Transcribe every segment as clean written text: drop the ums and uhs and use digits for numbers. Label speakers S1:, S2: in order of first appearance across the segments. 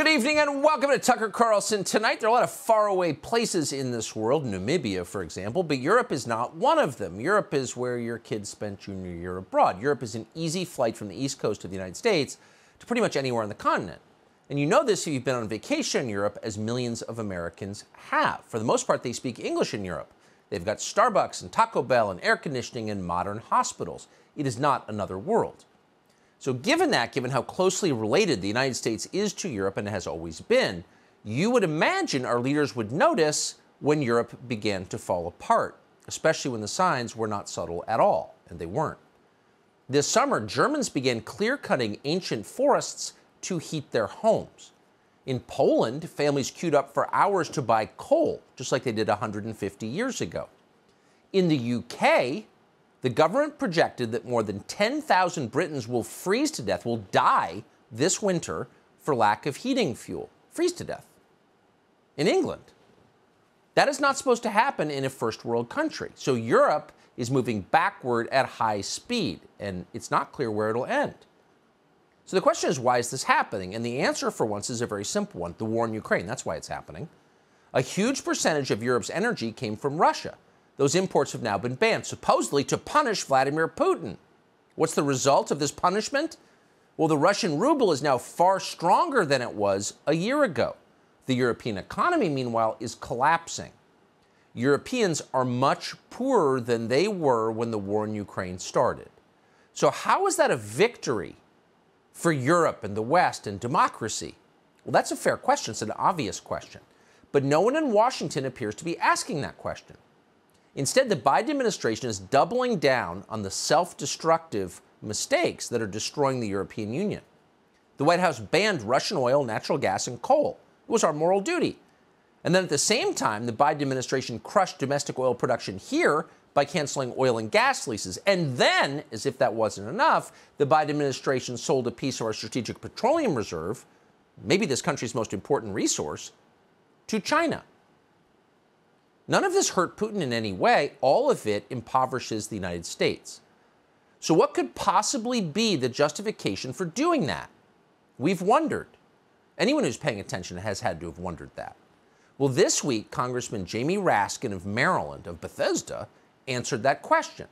S1: Good evening and welcome to Tucker Carlson Tonight. There are a lot of faraway places in this world, Namibia, for example, but Europe is not one of them. Europe is where your kids spent junior year abroad. Europe is an easy flight from the East Coast of the United States to pretty much anywhere on the continent. And you know this if you've been on vacation in Europe, as millions of Americans have. For the most part, they speak English in Europe. They've got Starbucks and Taco Bell and air conditioning and modern hospitals. It is not another world. So given how closely related the United States is to Europe and has always been, you would imagine our leaders would notice when Europe began to fall apart, especially when the signs were not subtle at all, and they weren't. This summer, Germans began clear-cutting ancient forests to heat their homes. In Poland, families queued up for hours to buy coal, just like they did 150 years ago. In the UK, the government projected that more than 10,000 Britons will freeze to death, will die this winter for lack of heating fuel. Freeze to death. In England. That is not supposed to happen in a first world country. So Europe is moving backward at high speed, and it's not clear where it'll end. So the question is, why is this happening? And the answer, for once, is a very simple one. The war in Ukraine. That's why it's happening. A huge percentage of Europe's energy came from Russia. Those imports have now been banned, supposedly to punish Vladimir Putin. What's the result of this punishment? Well, the Russian ruble is now far stronger than it was a year ago. The European economy, meanwhile, is collapsing. Europeans are much poorer than they were when the war in Ukraine started. So how is that a victory for Europe and the West and democracy? Well, that's a fair question. It's an obvious question. But no one in Washington appears to be asking that question. Instead, the Biden administration is doubling down on the self-destructive mistakes that are destroying the European Union. The White House banned Russian oil, natural gas, and coal. It was our moral duty. And then at the same time, the Biden administration crushed domestic oil production here by canceling oil and gas leases. And then, as if that wasn't enough, the Biden administration sold a piece of our strategic petroleum reserve, maybe this country's most important resource, to China. None of this hurt Putin in any way. All of it impoverishes the United States. So what could possibly be the justification for doing that? We've wondered. Anyone who's paying attention has had to have wondered that. Well, this week, Congressman Jamie Raskin of Maryland, of Bethesda, answered that question.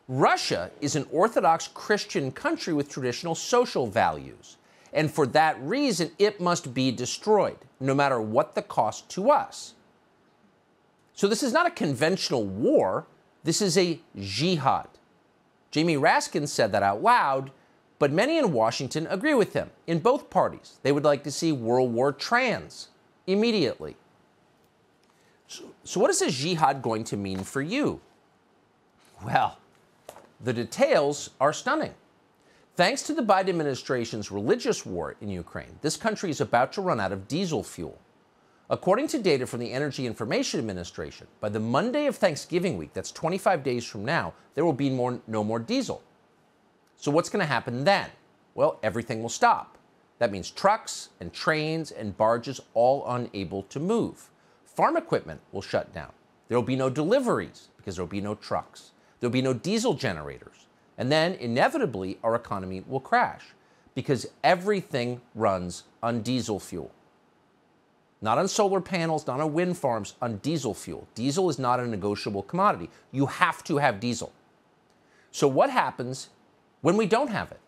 S1: Russia is an Orthodox Christian country with traditional social values. And for that reason, it must be destroyed, no matter what the cost to us. So this is not a conventional war. This is a jihad. Jamie Raskin said that out loud, but many in Washington agree with him, in both parties. They would like to see World War trans immediately. So what is a jihad going to mean for you? Well, the details are stunning. Thanks to the Biden administration's religious war in Ukraine, this country is about to run out of diesel fuel. According to data from the Energy Information Administration, by the Monday of Thanksgiving week, that's 25 days from now, there will be no more diesel. So what's going to happen then? Well, everything will stop. That means trucks and trains and barges all unable to move. Farm equipment will shut down. There will be no deliveries because there will be no trucks. There will be no diesel generators. And then, inevitably, our economy will crash because everything runs on diesel fuel. Not on solar panels, not on wind farms, on diesel fuel. Diesel is not a negotiable commodity. You have to have diesel. So what happens when we don't have it?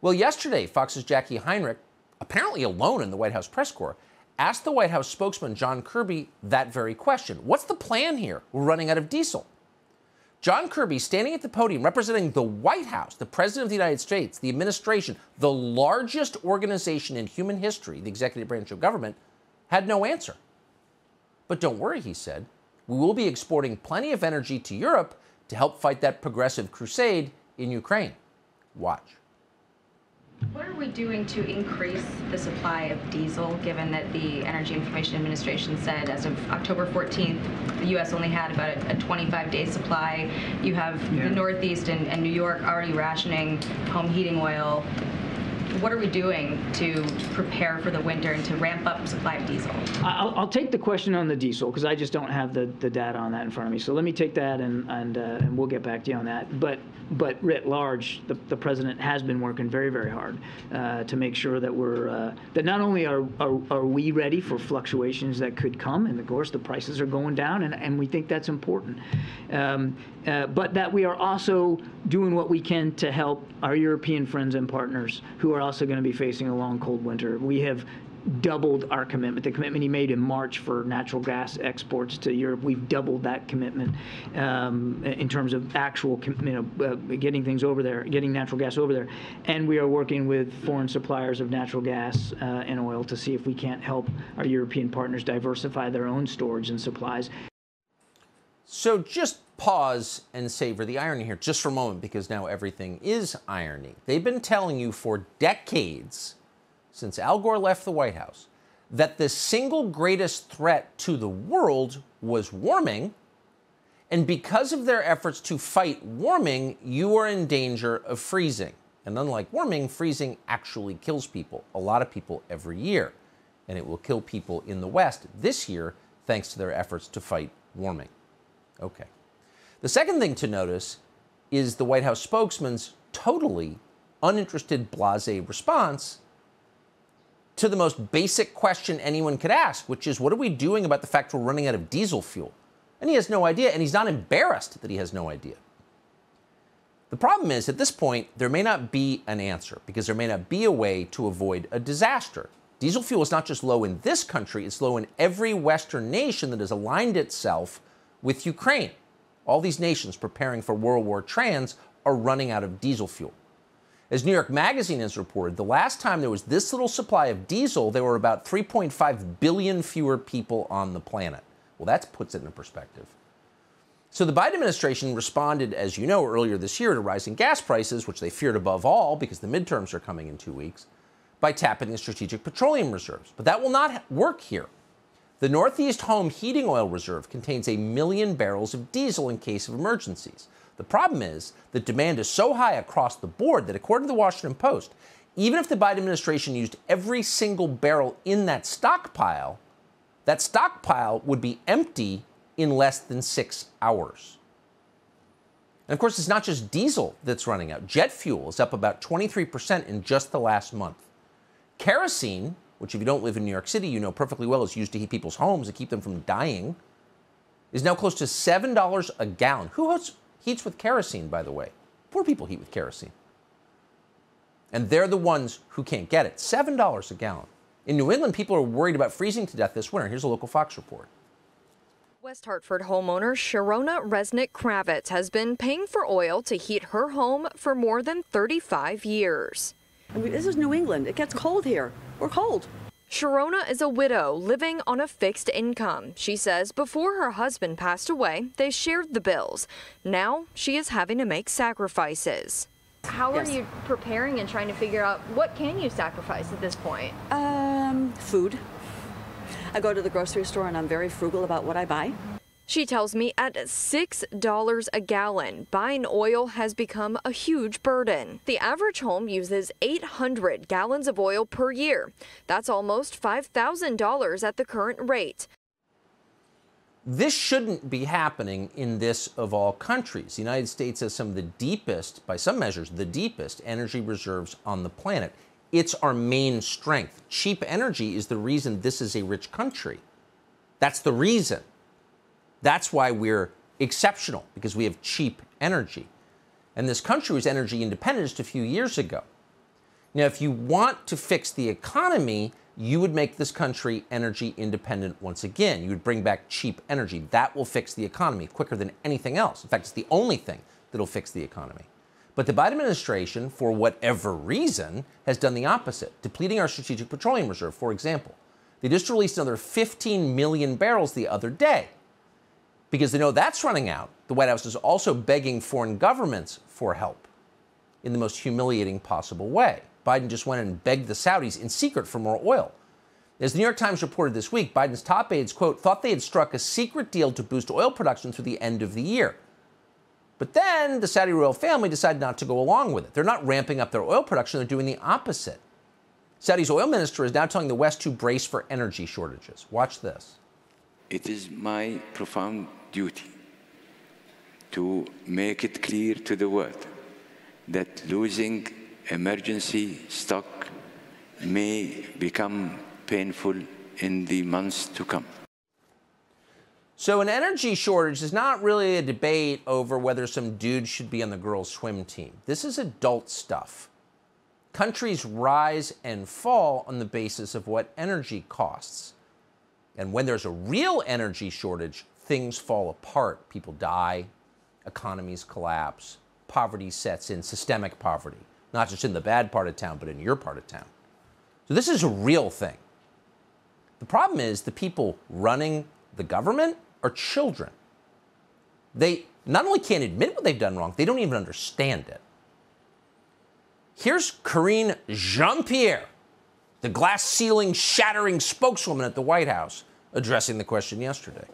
S1: Well, yesterday, Fox's Jackie Heinrich, apparently alone in the White House press corps, asked the White House spokesman, John Kirby, that very question. What's the plan here? We're running out of diesel. John Kirby, standing at the podium, representing the White House, the President of the United States, the administration, the largest organization in human history, the executive branch of government, had no answer. But don't worry, he said. We will be exporting plenty of energy to Europe to help fight that progressive crusade in Ukraine. Watch.
S2: What are we doing to increase the supply of diesel, given that the Energy Information Administration said as of October 14th, the U.S. only had about a 25-day supply? You have the Northeast and New York already rationing home heating oil. What are we doing to prepare for the winter and to ramp up supply of diesel?
S3: I'll take the question on the diesel because I just don't have the data on that in front of me. So let me take that and we'll get back to you on that. But But writ large, the president has been working very, very hard to make sure that we're that not only are we ready for fluctuations that could come, and of course the prices are going down, and we think that's important, but that we are also doing what we can to help our European friends and partners who are also going to be facing a long, cold winter. We have doubled our commitment. The commitment he made in March for natural gas exports to Europe, we've doubled that commitment in terms of actual, getting things over there, getting natural gas over there. And we are working with foreign suppliers of natural gas and oil to see if we can't help our European partners diversify their own storage and supplies.
S1: So just pause and savor the irony here just for a moment, because now everything is irony. They've been telling you for decades, since Al Gore left the White House, that the single greatest threat to the world was warming, and because of their efforts to fight warming, you are in danger of freezing. And unlike warming, freezing actually kills people, a lot of people every year, and it will kill people in the West this year thanks to their efforts to fight warming. Okay. The second thing to notice is the White House spokesman's totally uninterested, blasé response to the most basic question anyone could ask, which is, what are we doing about the fact we're running out of diesel fuel? And he has no idea, and he's not embarrassed that he has no idea. The problem is, at this point, there may not be an answer, because there may not be a way to avoid a disaster. Diesel fuel is not just low in this country, it's low in every Western nation that has aligned itself with Ukraine. All these nations preparing for World War Trans are running out of diesel fuel. As New York Magazine has reported, the last time there was this little supply of diesel, there were about 3.5 billion fewer people on the planet. Well, that puts it in perspective. So the Biden administration responded, as you know, earlier this year to rising gas prices, which they feared above all because the midterms are coming in 2 weeks, by tapping the strategic petroleum reserves. But that will not work here. The Northeast Home Heating Oil Reserve contains 1 million barrels of diesel in case of emergencies. The problem is that demand is so high across the board that, according to the Washington Post, even if the Biden administration used every single barrel in that stockpile would be empty in less than 6 hours. And of course, it's not just diesel that's running out. Jet fuel is up about 23% in just the last month. Kerosene, which if you don't live in New York City, you know perfectly well is used to heat people's homes and keep them from dying, is now close to $7 a gallon. Who heats with kerosene, by the way? Poor people heat with kerosene. And they're the ones who can't get it. $7 a gallon. In New England, people are worried about freezing to death this winter. Here's a local Fox report.
S4: West Hartford homeowner Sharona Resnick-Kravitz has been paying for oil to heat her home for more than 35 years.
S5: I mean, this is New England. It gets cold here. We're cold.
S4: Sharona is a widow living on a fixed income. She says before her husband passed away, they shared the bills. Now she is having to make sacrifices.
S6: How are you preparing and trying to figure out what can you sacrifice at this point?
S5: Food. I go to the grocery store and I'm very frugal about what I buy.
S4: She tells me at $6 a gallon, buying oil has become a huge burden. The average home uses 800 gallons of oil per year. That's almost $5,000 at the current rate.
S1: This shouldn't be happening in this of all countries. The United States has some of the deepest, by some measures, the deepest energy reserves on the planet. It's our main strength. Cheap energy is the reason this is a rich country. That's the reason. That's why we're exceptional, because we have cheap energy. And this country was energy independent just a few years ago. Now, if you want to fix the economy, you would make this country energy independent once again. You would bring back cheap energy. That will fix the economy quicker than anything else. In fact, it's the only thing that'll fix the economy. But the Biden administration, for whatever reason, has done the opposite, depleting our strategic petroleum reserve, for example. They just released another 15 million barrels the other day. Because they know that's running out, the White House is also begging foreign governments for help in the most humiliating possible way. Biden just went and begged the Saudis in secret for more oil. As the New York Times reported this week, Biden's top aides, quote, thought they had struck a secret deal to boost oil production through the end of the year. But then the Saudi royal family decided not to go along with it. They're not ramping up their oil production, they're doing the opposite. Saudi's oil minister is now telling the West to brace for energy shortages. Watch this.
S7: It is my profound duty to make it clear to the world that losing emergency stock may become painful in the months to come.
S1: So an energy shortage is not really a debate over whether some dude should be on the girls' swim team. This is adult stuff. Countries rise and fall on the basis of what energy costs. And when there's a real energy shortage, things fall apart. People die, economies collapse, poverty sets in, systemic poverty, not just in the bad part of town, but in your part of town. So this is a real thing. The problem is the people running the government are children. They not only can't admit what they've done wrong, they don't even understand it. Here's Karine Jean-Pierre, the glass ceiling shattering spokeswoman at the White House, addressing the question yesterday.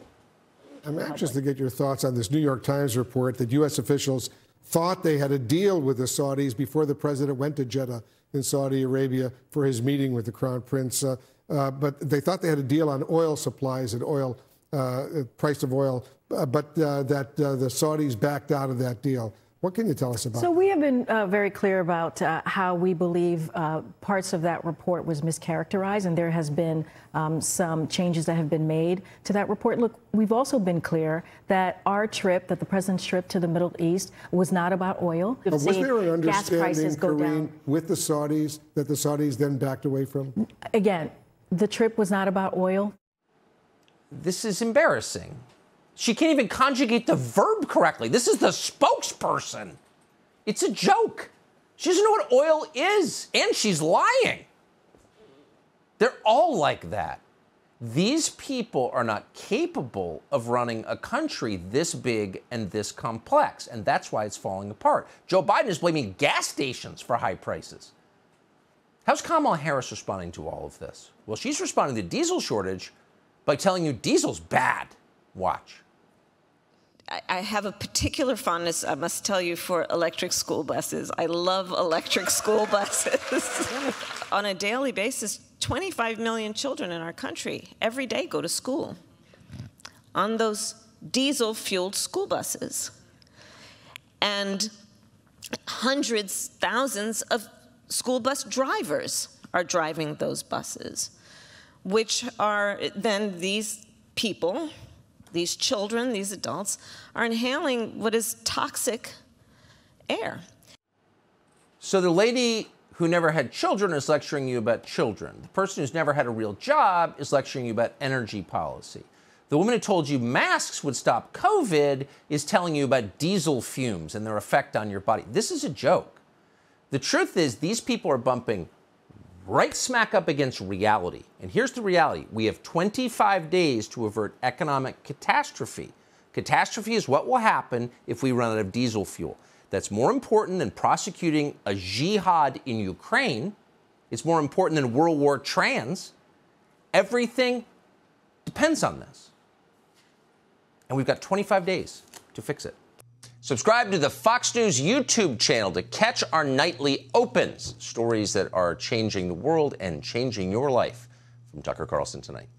S8: I'm anxious to get your thoughts on this New York Times report that U.S. officials thought they had a deal with the Saudis before the president went to Jeddah in Saudi Arabia for his meeting with the Crown Prince. But they thought they had a deal on oil supplies and oil, price of oil, but that the Saudis backed out of that deal. What can you tell us about that?
S9: So we have been very clear about how we believe parts of that report was mischaracterized, and there has been some changes that have been made to that report. Look, we've also been clear that our trip, that the president's trip to the Middle East, was not about oil.
S8: Was there an understanding, Karine, with the Saudis that the Saudis then backed away from?
S9: Again, the trip was not about oil.
S1: This is embarrassing. She can't even conjugate the verb correctly. This is the spokesperson. It's a joke. She doesn't know what oil is, and she's lying. They're all like that. These people are not capable of running a country this big and this complex, and that's why it's falling apart. Joe Biden is blaming gas stations for high prices. How's Kamala Harris responding to all of this? Well, she's responding to the diesel shortage by telling you diesel's bad. Watch.
S10: I have a particular fondness, I must tell you, for electric school buses. I love electric school buses. On a daily basis, 25 million children in our country every day go to school on those diesel-fueled school buses. And hundreds, thousands of school bus drivers are driving those buses, which are then these people, these children, these adults, are inhaling what is toxic air.
S1: So the lady who never had children is lecturing you about children. The person who's never had a real job is lecturing you about energy policy. The woman who told you masks would stop COVID is telling you about diesel fumes and their effect on your body. This is a joke. The truth is these people are bumping right smack up against reality. And here's the reality. We have 25 days to avert economic catastrophe. Catastrophe is what will happen if we run out of diesel fuel. That's more important than prosecuting a jihad in Ukraine. It's more important than World War trans. Everything depends on this. And we've got 25 days to fix it. Subscribe to the Fox News YouTube channel to catch our nightly opens, stories that are changing the world and changing your life. From Tucker Carlson Tonight.